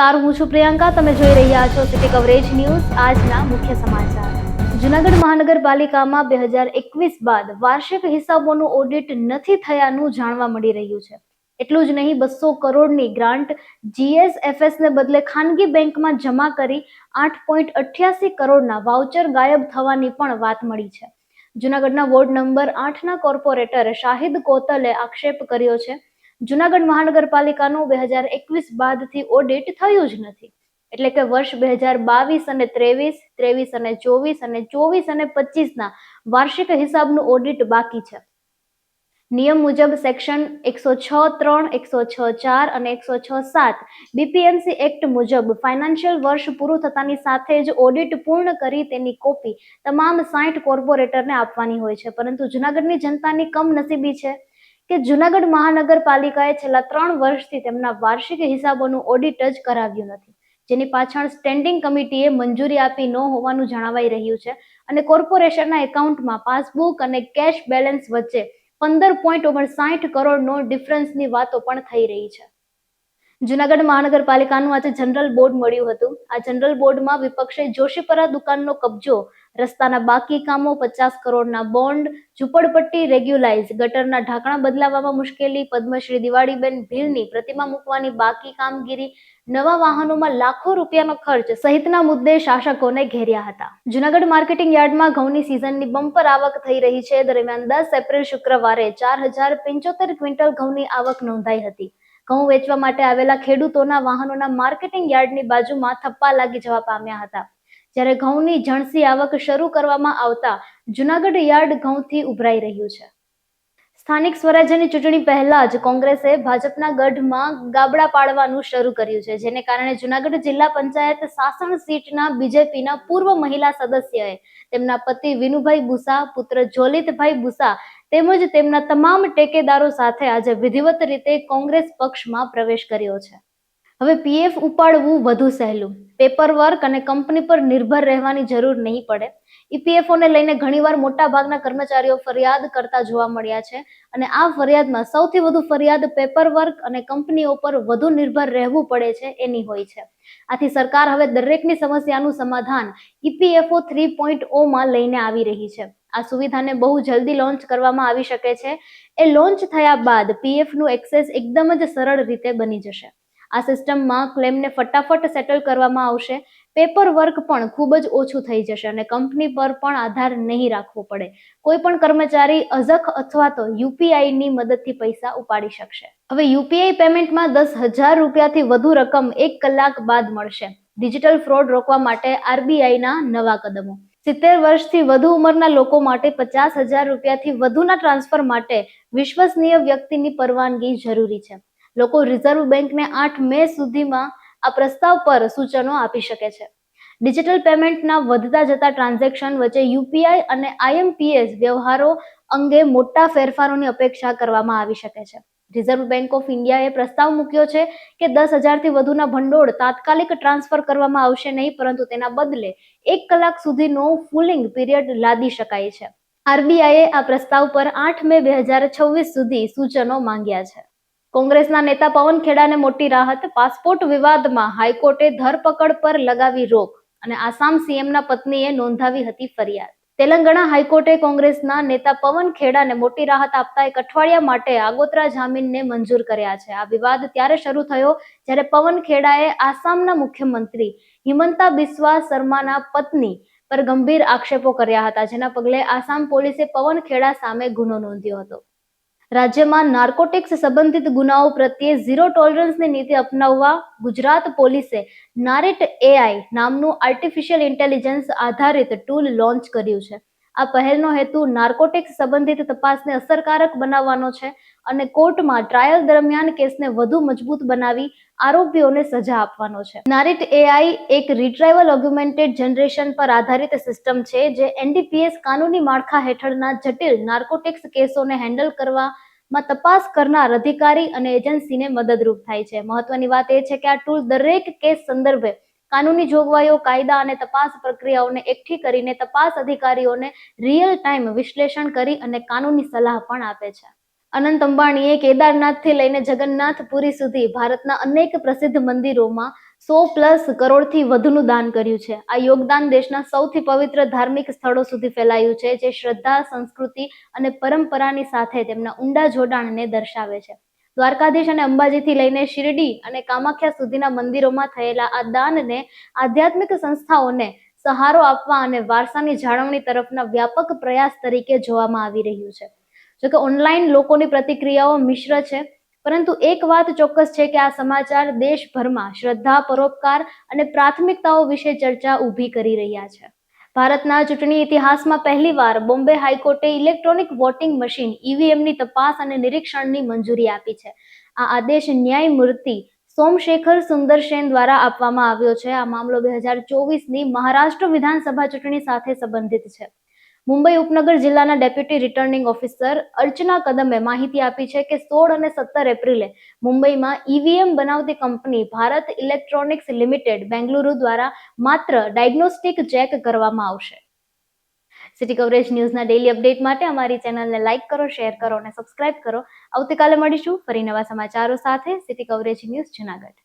નમસ્કાર, હું છું પ્રિયંકા. તમે જોઈ રહ્યા છો સિટી કવરેજ ન્યૂઝ. આજના મુખ્ય સમાચાર. જૂનાગઢ મહાનગરપાલિકામાં 2021 બાદ વાર્ષિક હિસાબોનું ઓડિટ નથી થયાનું જાણવા મળી રહ્યું છે. એટલું જ નહીં, 200 કરોડની ગ્રાન્ટ GSFS ને બદલે ખાનગી બેંકમાં જમા કરી 8.88 કરોડના વાઉચર ગાયબ થવાની પણ વાત મળી છે. જૂનાગઢના વોર્ડ નંબર 8ના કોર્પોરેટર શાહિદ કોતલે આક્ષેપ કર્યો છે, જૂનાગઢ મહાનગરપાલિકાનું 2021 બાદથી ઓડિટ થયું જ નથી. એટલે કે વર્ષ 2022 અને 23, 23 અને 24 અને 24 અને 25ના વાર્ષિક હિસાબનું ઓડિટ બાકી છે. નિયમ મુજબ સેક્શન 106(3), 106(4) અને 106(7) BPMC એક્ટ મુજબ ફાઇનાન્શિયલ વર્ષ પૂરું થતાની સાથે જ ઓડિટ પૂર્ણ કરી તેની કોપી તમામ 60 કોર્પોરેટરને આપવાની હોય છે. પરંતુ જૂનાગઢની જનતાની કમનસીબી છે કે જૂનાગઢ મહાનગરપાલિકાએ છેલ્લા 3 વર્ષથી તેમના વાર્ષિક હિસાબોનું ઓડિટ જ કરાવ્યું નથી, જેની પાછળ સ્ટેન્ડિંગ કમિટીએ મંજૂરી આપી ન હોવાનું જણાવાઈ રહ્યું છે. અને કોર્પોરેશનના એકાઉન્ટમાં પાસબુક અને કેશ બેલેન્સ વચ્ચે 15.59 કરોડનો ડિફરન્સની વાતો પણ થઈ રહી છે. જૂનાગઢ મહાનગરપાલિકાનું આજે જનરલ બોર્ડ મળ્યું હતું. આ જનરલ બોર્ડમાં વિપક્ષે જોશીપરા દુકાનનો કબજો, રસ્તાના બાકી કામો, 50 કરોડના બોન્ડ, ઝૂંપડપટ્ટી રેગ્યુલાઇઝ, ગટરના ઢાંકણા બદલાવવામાં મુશ્કેલી, પદ્મશ્રી દિવાળીબેન ભીલની પ્રતિમા મૂકવાની બાકી કામગીરી, નવા વાહનોમાં લાખો રૂપિયાનો ખર્ચ સહિતના મુદ્દે શાસકોને ઘેર્યા હતા. જૂનાગઢ માર્કેટિંગ યાર્ડમાં ઘઉંની સિઝનની બમ્પર આવક થઈ રહી છે. દરમિયાન 10 એપ્રિલ શુક્રવારે 4075 ક્વિન્ટલ ઘઉંની આવક નોંધાઈ હતી. ઘઉં વેચવા માટે આવેલા ખેડૂતોના વાહનોના માર્કેટિંગ યાર્ડની બાજુમાં થપ્પા લાગી જવા પામ્યા હતા. જ્યારે ઘઉંની જણસી આવક શરૂ કરવામાં આવતા જૂનાગઢ યાર્ડ ઘઉંથી ઉભરાઈ રહ્યું છે. સ્થાનિક સ્વરાજ્યની ચૂંટણી પહેલા જ કોંગ્રેસે ભાજપના ગઢમાં ગાબડા પાડવાનું શરૂ કર્યું છે, જેને કારણે જૂનાગઢ જિલ્લા પંચાયત શાસન સીટના બીજેપીના પૂર્વ મહિલા સદસ્યએ તેમના પતિ વિનુભાઈ બુસા, પુત્ર જોલિતભાઈ બુસા તેમજ તેમના તમામ ટેકેદારો સાથે આજે વિધિવત રીતે કોંગ્રેસ પક્ષમાં પ્રવેશ કર્યો છે. હવે PF ઉપાડવું વધુ સહેલું, પેપર વર્ક અને કંપની પર નિર્ભર રહેવાની જરૂર નહીં પડે. EPFOને લઈને ઘણીવાર મોટા ભાગના કર્મચારીઓ ફરિયાદ કરતા જોવા મળ્યા છે અને આ ફરિયાદમાં સૌથી વધુ ફરિયાદ પેપર વર્ક અને કંપનીઓ પર વધુ નિર્ભર રહેવું પડે છે એની હોય છે. આથી સરકાર હવે દરેકની સમસ્યાનું સમાધાન EPFO 3.0માં લઈને આવી રહી છે. આ સુવિધાને બહુ જલ્દી લોન્ચ કરવામાં આવી શકે છે. એ લોન્ચ થયા બાદ PFનું એક્સેસ એકદમ જ સરળ રીતે બની જશે. આ સિસ્ટમમાં ક્લેમને ફટાફટ સેટલ કરવામાં આવશે. પેપર વર્ક પણ ખૂબ જ ઓછું થઈ જશે અને કંપની પર પણ આધાર નહીં રાખવો પડે. કોઈ પણ કર્મચારી અઝખ અથવા તો UPIની મદદથી પૈસા ઉપાડી શકશે. હવે UPI પેમેન્ટમાં 10,000 રૂપિયાથી વધુ રકમ 1 કલાક બાદ મળશે. ડિજિટલ ફ્રોડ રોકવા માટે RBIના નવા કદમો. 70 વર્ષથી વધુ ઉંમરના લોકો માટે 50,000 રૂપિયાથી વધુના ટ્રાન્સફર માટે વિશ્વસનીય વ્યક્તિની પરવાનગી જરૂરી છે. લોકો રિઝર્વ બેંકને 8 મે સુધીમાં આ પ્રસ્તાવ પર સૂચનો આપી શકે છે. ડિજિટલ પેમેન્ટના વધતા જતા ટ્રાન્ઝેક્શન વચ્ચે UPI અને IMPS વ્યવહારો અંગે મોટા ફેરફારોની અપેક્ષા કરવામાં આવી શકે છે. રિઝર્વ બેંક ઓફ ઇન્ડિયાએ પ્રસ્તાવ મૂક્યો છે કે 10,000થી વધુના ભંડોળ તાત્કાલિક ટ્રાન્સફર કરવામાં આવશે નહીં, પરંતુ તેના બદલે 1 કલાક સુધીનો ફૂલિંગ પીરિયડ લાદી શકાય છે. RBIએ આ પ્રસ્તાવ પર 8 મે 2026 સુધી સૂચનો માંગ્યા છે. કોંગ્રેસના નેતા પવન ખેડાને મોટી રાહત. પાસપોર્ટ વિવાદમાં હાઈકોર્ટે ધરપકડ પર લગાવી રોક અને આસામ CMના પત્નીએ નોંધાવી હતી ફરિયાદ. તેલંગાણા હાઈકોર્ટે કોંગ્રેસના નેતા પવન ખેડાને મોટી રાહત આપતા 1 અઠવાડિયા માટે આગોતરા જામીનને મંજૂર કર્યા છે. આ વિવાદ ત્યારે શરૂ થયો જ્યારે પવન ખેડાએ આસામના મુખ્યમંત્રી હિમંતા બિસ્વા શર્માના પત્ની પર ગંભીર આક્ષેપો કર્યા હતા, જેના પગલે આસામ પોલીસે પવન ખેડા સામે ગુનો નોંધ્યો હતો. રાજ્યમાં નાર્કોટિક્સ સંબંધિત ગુનાઓ પ્રત્યે ઝીરો ટોલરન્સની નીતિ અપનાવવા ગુજરાત પોલીસે નારેટ AI નામનું આર્ટિફિશિયલ ઇન્ટેલિજન્સ આધારિત ટૂલ લોન્ચ કર્યું છે. આ પહેલનો હેતુ નાર્કોટિક્સ સંબંધિત તપાસને અસરકારક બનાવવાનો છે અને કોર્ટમાં ટ્રાયલ દરમિયાન કેસને વધુ મજબૂત બનાવી આરોપીઓને સજા આપવાનો છે. નારેટ AI એક રિટ્રાઈવલ ઓગ્યુમેન્ટેડ જનરેશન પર આધારિત સિસ્ટમ છે જે NDPS કાનૂની માળખા હેઠળના જટિલ નાર્કોટિક્સ કેસોને હેન્ડલ કરવામાં તપાસ કરનાર અધિકારી અને એજન્સીને મદદરૂપ થાય છે. મહત્વની વાત એ છે કે આ ટૂલ દરેક કેસ સંદર્ભે કાનૂની જોગવાઈઓ, કાયદા અને તપાસ પ્રક્રિયાઓને એકઠી કરીને તપાસ અધિકારીઓને રિયલ ટાઈમ વિશ્લેષણ કરી અને કાનૂની સલાહ પણ આપે છે. અનંત અંબાણીએ કેદારનાથથી લઈને જગન્નાથપુરી સુધી ભારતના અનેક પ્રસિદ્ધ મંદિરોમાં 100+ કરોડથી વધુનું દાન કર્યું છે. આ યોગદાન દેશના સૌથી પવિત્ર ધાર્મિક સ્થળો સુધી ફેલાયું છે, જે શ્રદ્ધા, સંસ્કૃતિ અને પરંપરાની સાથે તેમના ઊંડા જોડાણને દર્શાવે છે. દ્વારકાધીશ અને અંબાજીથી લઈને શિરડી અને કામાખ્યા સુધીના મંદિરોમાં થયેલા આ દાનને આધ્યાત્મિક સંસ્થાઓને સહારો આપવા અને વારસાની જાળવણી તરફના વ્યાપક પ્રયાસ તરીકે જોવામાં આવી રહ્યું છે. જોકે ઓનલાઈન લોકોની પ્રતિક્રિયાઓ મિશ્ર છે, પરંતુ એક વાત ચોક્કસ છે કે આ સમાચાર દેશભરમાં શ્રદ્ધા, પરોપકાર અને પ્રાથમિકતાઓ વિશે ચર્ચા ઊભી કરી રહ્યા છે. ભારતના ચૂંટણી ઇતિહાસમાં પહેલીવાર બોમ્બે હાઈકોર્ટે ઇલેક્ટ્રોનિક વોટિંગ મશીન (ઈવીએમની) તપાસ અને નિરીક્ષણની મંજૂરી આપી છે. આ આદેશ ન્યાયમૂર્તિ સોમશેખર સુંદરશેન દ્વારા આપવામાં આવ્યો છે. આ મામલો 2024ની મહારાષ્ટ્ર વિધાનસભા ચૂંટણી સાથે સંબંધિત છે. મુંબઈ ઉપનગર જિલ્લાના ડેપ્યુટી રિટર્નિંગ ઓફિસર અર્ચના કદમે માહિતી આપી છે કે 16 અને 17 એપ્રિલે મુંબઈમાં ઈવીએમ બનાવતી company Bharat electronics limited, Bengaluru દ્વારા માત્ર ડાયગ્નોસ્ટિક ચેક કરવામાં આવશે. સિટી કવરેજ ન્યૂઝના ડેઇલી અપડેટ માટે અમારી ચેનલને લાઇક કરો, શેર કરો અને સબસ્ક્રાઇબ કરો. આવતીકાલે મળીશું ફરી નવા સમાચારો સાથે. City coverage news Junagadh.